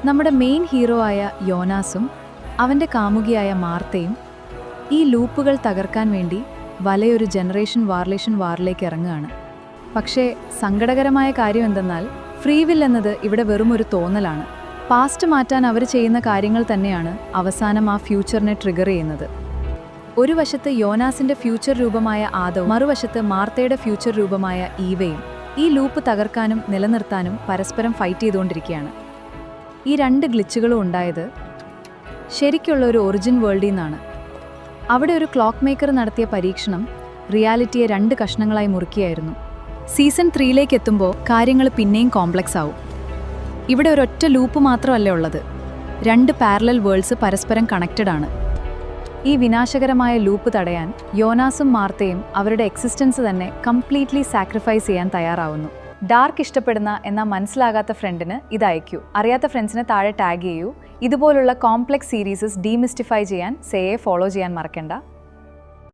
നമ്മുടെ main hero ആയ യോനാസും അവൻ്റെ കാമുകിയായ മാർത്തയും ഈ ലൂപ്പുകൾ തകർക്കാൻ വേണ്ടി വലയൊരു ജനറേഷൻ വാറിലേക്ക് ഇറങ്ങുകയാണ്. പക്ഷേ സങ്കടകരമായ കാര്യം എന്തെന്നാൽ ഫ്രീ വിൽ എന്നത് ഇവിടെ വെറും ഒരു തോന്നലാണ്. പാസ്റ്റ് മാറ്റാൻ അവർ ചെയ്യുന്ന കാര്യങ്ങൾ തന്നെയാണ് അവസാനം ആ ഫ്യൂച്ചറിനെ ട്രിഗർ ചെയ്യുന്നത്. ഒരു വശത്ത് യോനാസിൻ്റെ ഫ്യൂച്ചർ രൂപമായ ആദവും മറുവശത്ത് മാർത്തയുടെ ഫ്യൂച്ചർ രൂപമായ ഈവയും ഈ ലൂപ്പ് തകർക്കാനും നിലനിർത്താനും പരസ്പരം ഫൈറ്റ് ചെയ്തുകൊണ്ടിരിക്കുകയാണ്. ഈ രണ്ട് ഗ്ലിച്ചുകളും ഉണ്ടായത് ശരിക്കുള്ള ഒരു ഒറിജിൻ വേൾഡിൽ നിന്നാണ്. അവിടെ ഒരു ക്ലോക്ക് മേക്കർ നടത്തിയ പരീക്ഷണം റിയാലിറ്റിയെ 2 കഷ്ണങ്ങളായി മുറിക്കുകയായിരുന്നു. സീസൺ 3ലേക്ക് എത്തുമ്പോൾ കാര്യങ്ങൾ പിന്നെയും കോംപ്ലക്സ് ആവും. ഇവിടെ ഒരൊറ്റ ലൂപ്പ് മാത്രമല്ല ഉള്ളത്, 2 പാരലൽ വേൾഡ്സ് പരസ്പരം കണക്റ്റഡ് ആണ്. ഈ വിനാശകരമായ ലൂപ്പ് തടയാൻ യോനാസും മാർത്തയും അവരുടെ എക്സിസ്റ്റൻസ് തന്നെ കംപ്ലീറ്റ്ലി സാക്രിഫൈസ് ചെയ്യാൻ തയ്യാറാവുന്നു. ഡാർക്ക് ഇഷ്ടപ്പെടുന്ന എന്നാൽ മനസ്സിലാകാത്ത ഫ്രണ്ടിന് ഇത് അയക്കൂ. അറിയാത്ത ഫ്രണ്ട്സിനെ താഴെ ടാഗ് ചെയ്യൂ. ഇതുപോലുള്ള കോംപ്ലക്സ് സീരീസസ് ഡീമിസ്റ്റിഫൈ ചെയ്യാൻ സേയെ ഫോളോ ചെയ്യാൻ മറക്കണ്ട.